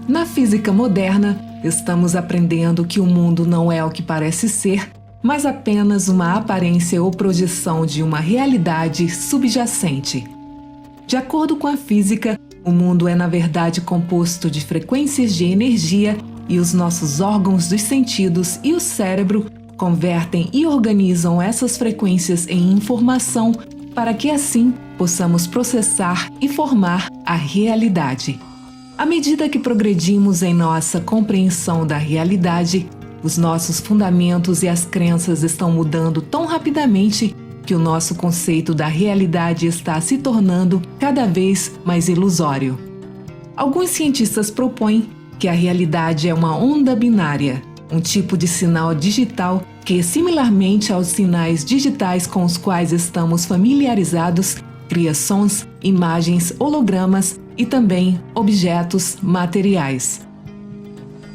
Na física moderna, estamos aprendendo que o mundo não é o que parece ser, mas apenas uma aparência ou projeção de uma realidade subjacente. De acordo com a física, o mundo é na verdade composto de frequências de energia e os nossos órgãos dos sentidos e o cérebro convertem e organizam essas frequências em informação para que assim possamos processar e formar a realidade. À medida que progredimos em nossa compreensão da realidade, os nossos fundamentos e as crenças estão mudando tão rapidamente que o nosso conceito da realidade está se tornando cada vez mais ilusório. Alguns cientistas propõem que a realidade é uma onda binária, um tipo de sinal digital que, similarmente aos sinais digitais com os quais estamos familiarizados, cria sons, imagens, hologramas e também objetos materiais.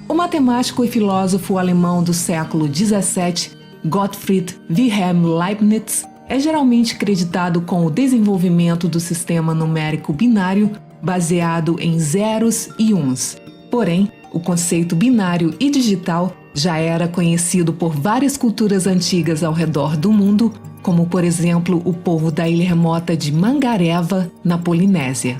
O matemático e filósofo alemão do século XVII, Gottfried Wilhelm Leibniz, é geralmente creditado com o desenvolvimento do sistema numérico binário baseado em zeros e uns. Porém, o conceito binário e digital já era conhecido por várias culturas antigas ao redor do mundo, como por exemplo o povo da ilha remota de Mangareva, na Polinésia.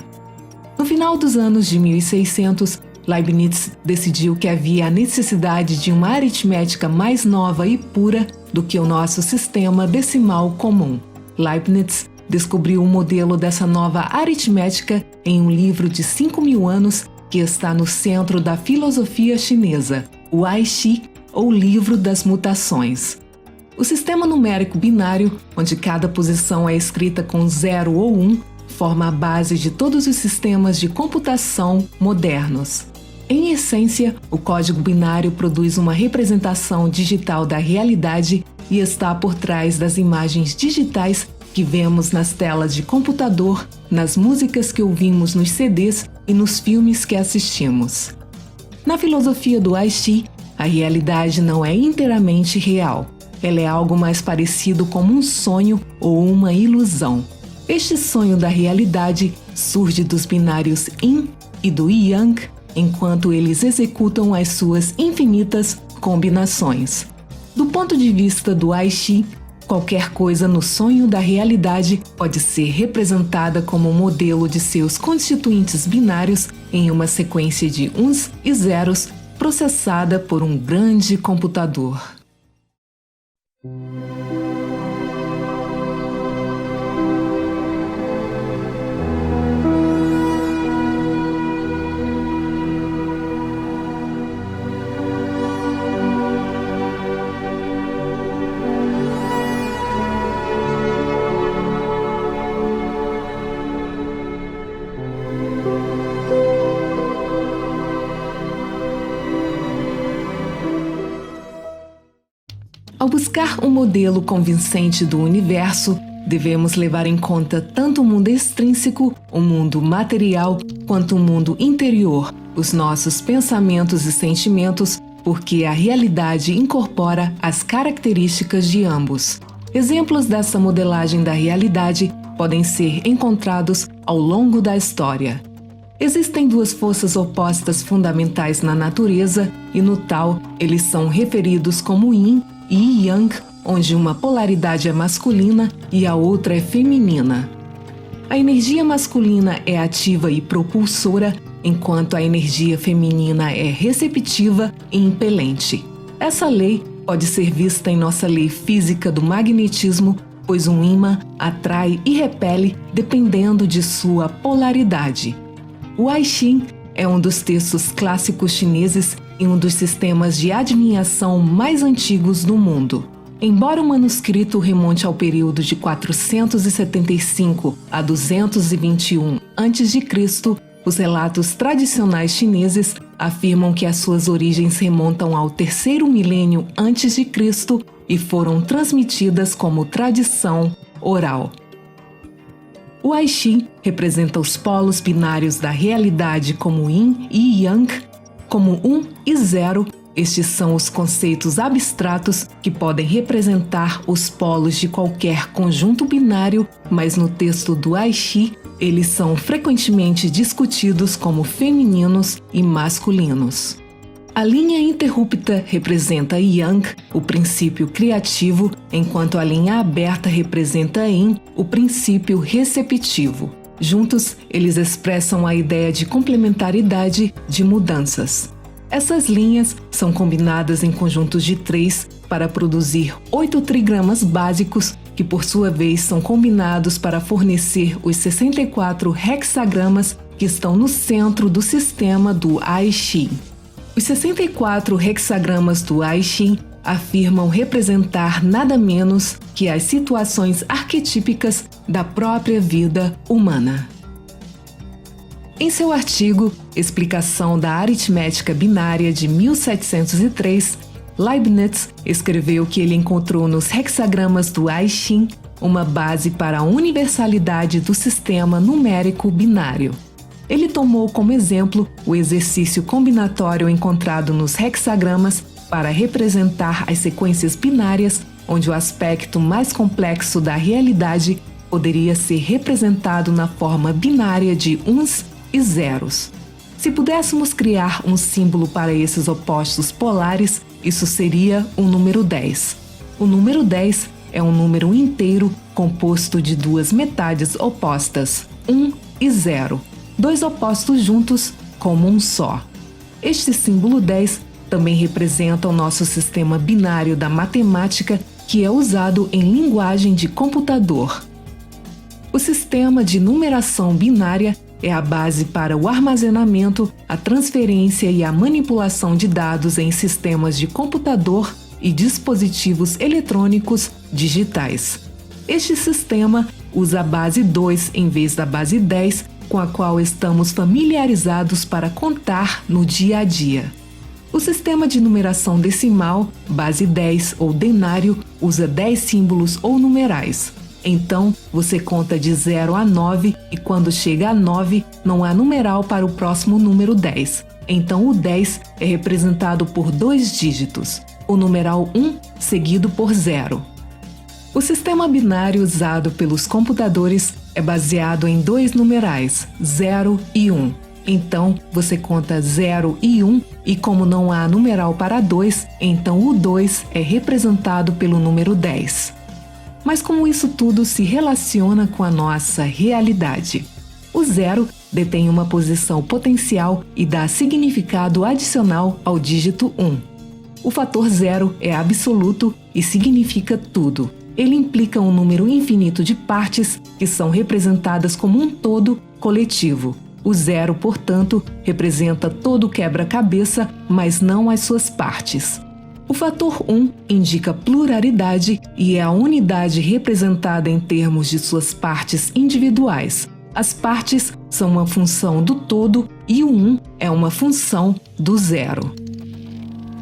No final dos anos de 1600, Leibniz decidiu que havia a necessidade de uma aritmética mais nova e pura do que o nosso sistema decimal comum. Leibniz descobriu o modelo dessa nova aritmética em um livro de 5.000 anos que está no centro da filosofia chinesa, o Ai-Chi, ou Livro das Mutações. O sistema numérico binário, onde cada posição é escrita com 0 ou 1, forma a base de todos os sistemas de computação modernos. Em essência, o código binário produz uma representação digital da realidade e está por trás das imagens digitais que vemos nas telas de computador, nas músicas que ouvimos nos CDs e nos filmes que assistimos. Na filosofia do Ai-Chi, a realidade não é inteiramente real. Ela é algo mais parecido como um sonho ou uma ilusão. Este sonho da realidade surge dos binários Yin e do Yang, enquanto eles executam as suas infinitas combinações. Do ponto de vista do Ai-Chi, qualquer coisa no sonho da realidade pode ser representada como um modelo de seus constituintes binários em uma sequência de uns e zeros processada por um grande computador. Ao buscar um modelo convincente do universo, devemos levar em conta tanto o mundo extrínseco, o mundo material, quanto o mundo interior, os nossos pensamentos e sentimentos, porque a realidade incorpora as características de ambos. Exemplos dessa modelagem da realidade podem ser encontrados ao longo da história. Existem duas forças opostas fundamentais na natureza e, no tal, eles são referidos como Yin e Yang, onde uma polaridade é masculina e a outra é feminina. A energia masculina é ativa e propulsora, enquanto a energia feminina é receptiva e impelente. Essa lei pode ser vista em nossa lei física do magnetismo, pois um ímã atrai e repele dependendo de sua polaridade. O Ai-Chi é um dos textos clássicos chineses e um dos sistemas de adivinhação mais antigos do mundo. Embora o manuscrito remonte ao período de 475 a 221 a.C., os relatos tradicionais chineses afirmam que as suas origens remontam ao 3º milênio antes de Cristo e foram transmitidas como tradição oral. O Ai-Chi representa os polos binários da realidade como Yin e Yang, como 1 e 0, Estes são os conceitos abstratos que podem representar os polos de qualquer conjunto binário, mas no texto do Aichi, eles são frequentemente discutidos como femininos e masculinos. A linha interrupta representa Yang, o princípio criativo, enquanto a linha aberta representa Yin, o princípio receptivo. Juntos, eles expressam a ideia de complementaridade de mudanças. Essas linhas são combinadas em conjuntos de 3 para produzir 8 trigramas básicos, que por sua vez são combinados para fornecer os 64 hexagramas que estão no centro do sistema do Aichi. Os 64 hexagramas do Aichi afirmam representar nada menos que as situações arquetípicas da própria vida humana. Em seu artigo Explicação da Aritmética Binária de 1703, Leibniz escreveu que ele encontrou nos hexagramas do Aichi uma base para a universalidade do sistema numérico binário. Ele tomou como exemplo o exercício combinatório encontrado nos hexagramas para representar as sequências binárias, onde o aspecto mais complexo da realidade poderia ser representado na forma binária de uns e zeros. Se pudéssemos criar um símbolo para esses opostos polares, isso seria o número 10. O número 10 é um número inteiro composto de duas metades opostas, 1 e 0, dois opostos juntos como um só. Este símbolo 10 também representa o nosso sistema binário da matemática, que é usado em linguagem de computador. O sistema de numeração binária é a base para o armazenamento, a transferência e a manipulação de dados em sistemas de computador e dispositivos eletrônicos digitais. Este sistema usa a base 2 em vez da base 10, com a qual estamos familiarizados para contar no dia a dia. O sistema de numeração decimal, base 10 ou denário, usa 10 símbolos ou numerais. Então, você conta de 0 a 9 e quando chega a 9, não há numeral para o próximo número 10. Então, o 10 é representado por 2 dígitos, o numeral 1 seguido por 0. O sistema binário usado pelos computadores é baseado em 2 numerais, 0 e 1. Então, você conta 0 e 1 e como não há numeral para 2, então o 2 é representado pelo número 10. Mas como isso tudo se relaciona com a nossa realidade? O 0 detém uma posição potencial e dá significado adicional ao dígito 1. O fator 0 é absoluto e significa tudo. Ele implica um número infinito de partes que são representadas como um todo coletivo. O 0, portanto, representa todo o quebra-cabeça, mas não as suas partes. O fator 1 indica pluralidade e é a unidade representada em termos de suas partes individuais. As partes são uma função do todo e o 1 é uma função do 0.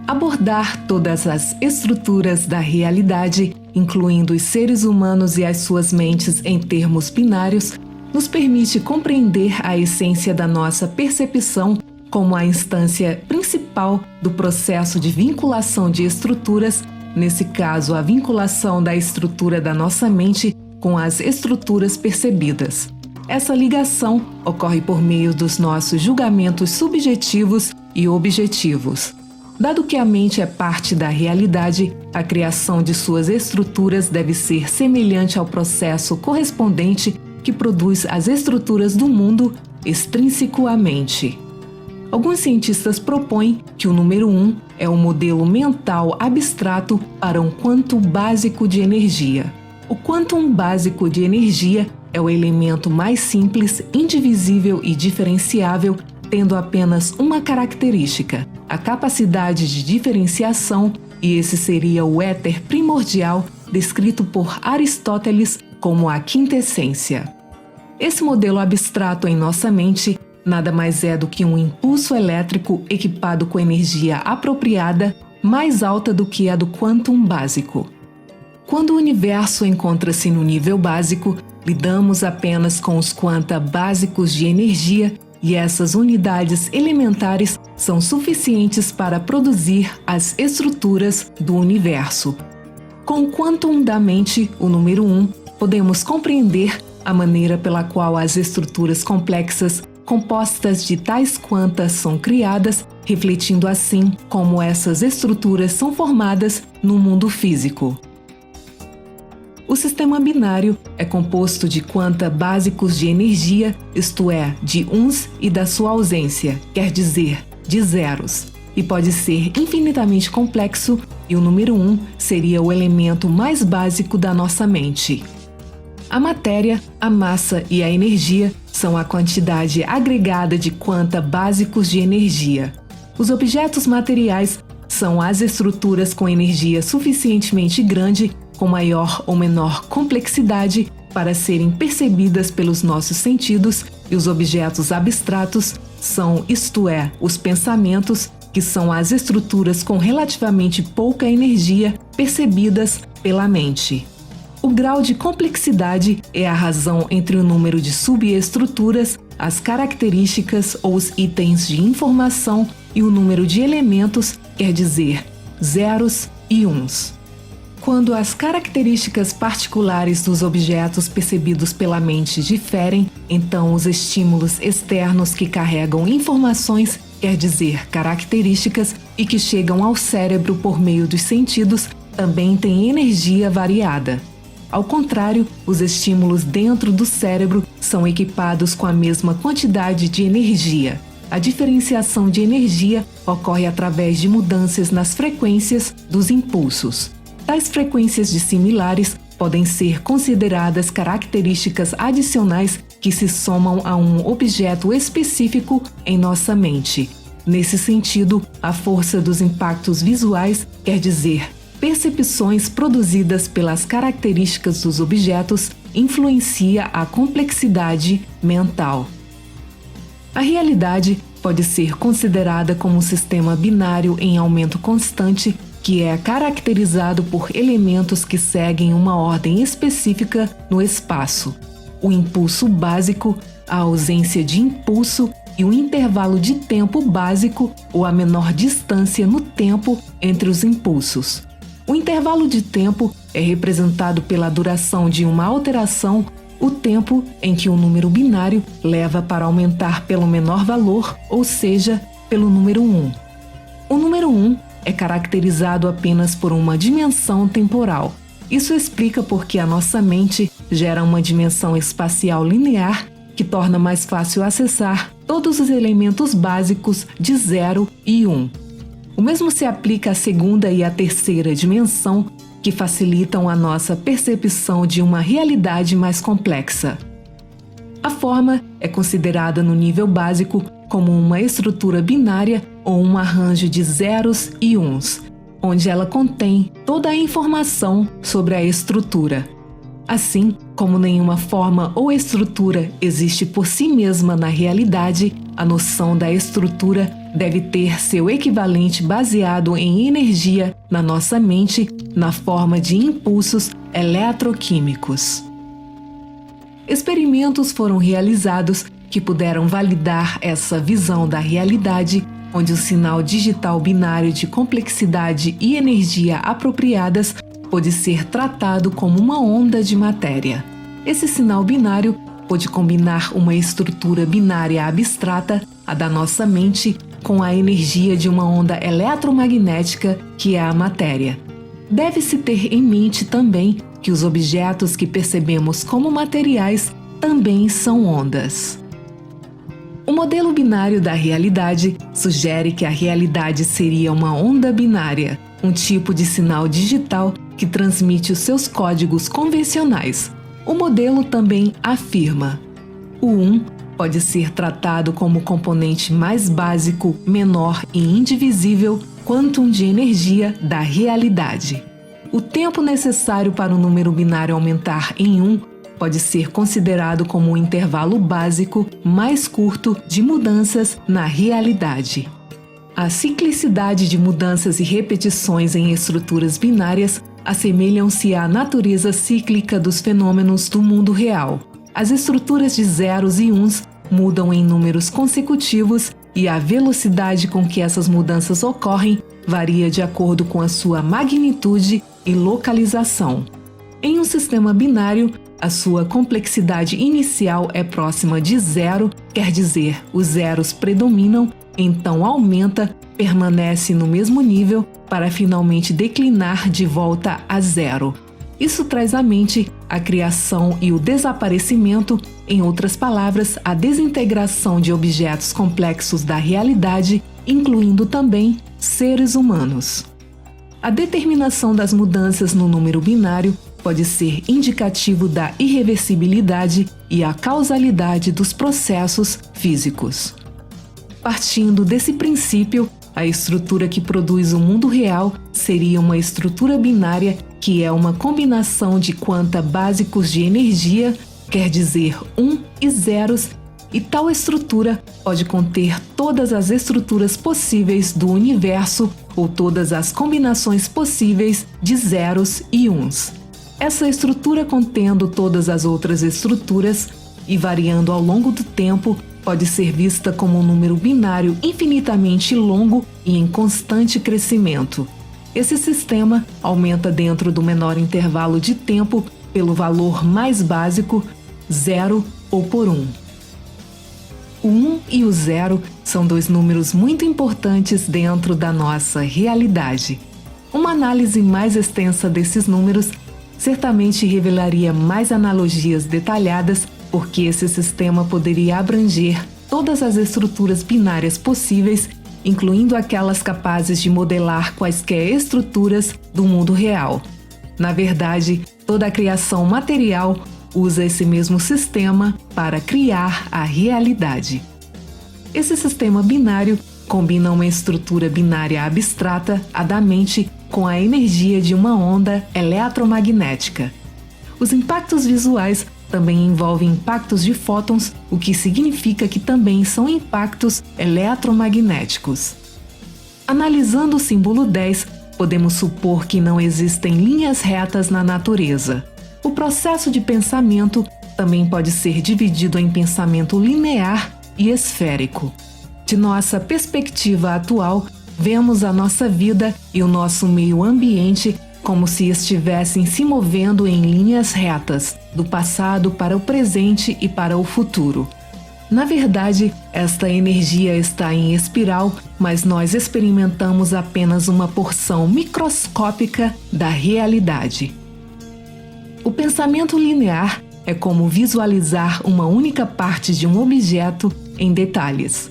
Abordar todas as estruturas da realidade, incluindo os seres humanos e as suas mentes em termos binários, nos permite compreender a essência da nossa percepção como a instância principal do processo de vinculação de estruturas, nesse caso a vinculação da estrutura da nossa mente com as estruturas percebidas. Essa ligação ocorre por meio dos nossos julgamentos subjetivos e objetivos. Dado que a mente é parte da realidade, a criação de suas estruturas deve ser semelhante ao processo correspondente que produz as estruturas do mundo extrínseco à mente. Alguns cientistas propõem que o número 1 é um modelo mental abstrato para um quantum básico de energia. O quantum básico de energia é o elemento mais simples, indivisível e diferenciável, tendo apenas uma característica, a capacidade de diferenciação, e esse seria o éter primordial, descrito por Aristóteles como a quintessência. Esse modelo abstrato em nossa mente nada mais é do que um impulso elétrico equipado com energia apropriada, mais alta do que a do quantum básico. Quando o universo encontra-se no nível básico, lidamos apenas com os quanta básicos de energia e essas unidades elementares são suficientes para produzir as estruturas do universo. Com o quantum da mente, o número 1, podemos compreender a maneira pela qual as estruturas complexas compostas de tais quantas são criadas, refletindo assim como essas estruturas são formadas no mundo físico. O sistema binário é composto de quanta básicos de energia, isto é, de uns e da sua ausência, quer dizer, de zeros, e pode ser infinitamente complexo, e o número 1 seria o elemento mais básico da nossa mente. A matéria, a massa e a energia são a quantidade agregada de quanta básicos de energia. Os objetos materiais são as estruturas com energia suficientemente grande, com maior ou menor complexidade, para serem percebidas pelos nossos sentidos, e os objetos abstratos são, isto é, os pensamentos, que são as estruturas com relativamente pouca energia percebidas pela mente. O grau de complexidade é a razão entre o número de subestruturas, as características ou os itens de informação e o número de elementos, quer dizer, zeros e uns. Quando as características particulares dos objetos percebidos pela mente diferem, então os estímulos externos que carregam informações, quer dizer, características, e que chegam ao cérebro por meio dos sentidos, também têm energia variada. Ao contrário, os estímulos dentro do cérebro são equipados com a mesma quantidade de energia. A diferenciação de energia ocorre através de mudanças nas frequências dos impulsos. Tais frequências dissimilares podem ser consideradas características adicionais que se somam a um objeto específico em nossa mente. Nesse sentido, a força dos impactos visuais, quer dizer, percepções produzidas pelas características dos objetos, influencia a complexidade mental. A realidade pode ser considerada como um sistema binário em aumento constante, que é caracterizado por elementos que seguem uma ordem específica no espaço. O impulso básico, a ausência de impulso e o intervalo de tempo básico ou a menor distância no tempo entre os impulsos. O intervalo de tempo é representado pela duração de uma alteração, o tempo em que o número binário leva para aumentar pelo menor valor, ou seja, pelo número 1. O número 1 é caracterizado apenas por uma dimensão temporal. Isso explica porque a nossa mente gera uma dimensão espacial linear que torna mais fácil acessar todos os elementos básicos de 0 e 1. O mesmo se aplica à segunda e à terceira dimensão, que facilitam a nossa percepção de uma realidade mais complexa. A forma é considerada no nível básico como uma estrutura binária ou um arranjo de zeros e uns, onde ela contém toda a informação sobre a estrutura. Assim, como nenhuma forma ou estrutura existe por si mesma na realidade, a noção da estrutura deve ter seu equivalente baseado em energia na nossa mente, na forma de impulsos eletroquímicos. Experimentos foram realizados que puderam validar essa visão da realidade, onde o sinal digital binário de complexidade e energia apropriadas pode ser tratado como uma onda de matéria. Esse sinal binário pode combinar uma estrutura binária abstrata, a da nossa mente, com a energia de uma onda eletromagnética, que é a matéria. Deve-se ter em mente também que os objetos que percebemos como materiais também são ondas. O modelo binário da realidade sugere que a realidade seria uma onda binária, um tipo de sinal digital que transmite os seus códigos convencionais. O modelo também afirma: o 1 pode ser tratado como o componente mais básico, menor e indivisível quantum de energia da realidade. O tempo necessário para o número binário aumentar em 1 pode ser considerado como o intervalo básico mais curto de mudanças na realidade. A ciclicidade de mudanças e repetições em estruturas binárias assemelham-se à natureza cíclica dos fenômenos do mundo real. As estruturas de zeros e uns mudam em números consecutivos e a velocidade com que essas mudanças ocorrem varia de acordo com a sua magnitude e localização. Em um sistema binário, a sua complexidade inicial é próxima de zero, quer dizer, os zeros predominam, então aumenta, permanece no mesmo nível para finalmente declinar de volta a zero. Isso traz à mente a criação e o desaparecimento, em outras palavras, a desintegração de objetos complexos da realidade, incluindo também seres humanos. A determinação das mudanças no número binário pode ser indicativo da irreversibilidade e a causalidade dos processos físicos. Partindo desse princípio, a estrutura que produz o mundo real seria uma estrutura binária, que é uma combinação de quanta básicos de energia, quer dizer 1 e zeros, e tal estrutura pode conter todas as estruturas possíveis do universo ou todas as combinações possíveis de zeros e uns. Essa estrutura, contendo todas as outras estruturas e variando ao longo do tempo, pode ser vista como um número binário infinitamente longo e em constante crescimento. Esse sistema aumenta dentro do menor intervalo de tempo pelo valor mais básico, 0 ou por 1. O 1 e o 0 são dois números muito importantes dentro da nossa realidade. Uma análise mais extensa desses números certamente revelaria mais analogias detalhadas, porque esse sistema poderia abranger todas as estruturas binárias possíveis, incluindo aquelas capazes de modelar quaisquer estruturas do mundo real. Na verdade, toda a criação material usa esse mesmo sistema para criar a realidade. Esse sistema binário combina uma estrutura binária abstrata, a da mente, com a energia de uma onda eletromagnética. Os impactos visuais também envolvem impactos de fótons, o que significa que também são impactos eletromagnéticos. Analisando o símbolo 10, podemos supor que não existem linhas retas na natureza. O processo de pensamento também pode ser dividido em pensamento linear e esférico. De nossa perspectiva atual, vemos a nossa vida e o nosso meio ambiente como se estivessem se movendo em linhas retas, do passado para o presente e para o futuro. Na verdade, esta energia está em espiral, mas nós experimentamos apenas uma porção microscópica da realidade. O pensamento linear é como visualizar uma única parte de um objeto em detalhes.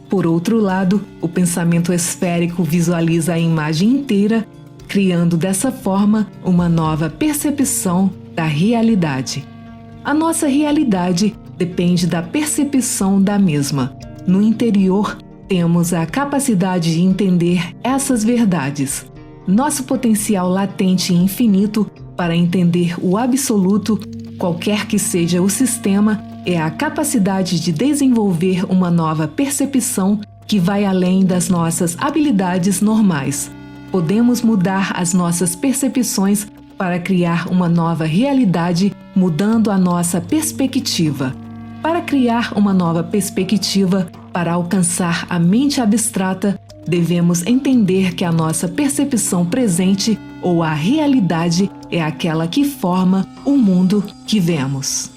Por outro lado, o pensamento esférico visualiza a imagem inteira, criando dessa forma uma nova percepção da realidade. A nossa realidade depende da percepção da mesma. No interior, temos a capacidade de entender essas verdades. Nosso potencial latente e infinito para entender o absoluto, qualquer que seja o sistema, é a capacidade de desenvolver uma nova percepção que vai além das nossas habilidades normais. Podemos mudar as nossas percepções para criar uma nova realidade, mudando a nossa perspectiva. Para criar uma nova perspectiva, para alcançar a mente abstrata, devemos entender que a nossa percepção presente ou a realidade é aquela que forma o mundo que vemos.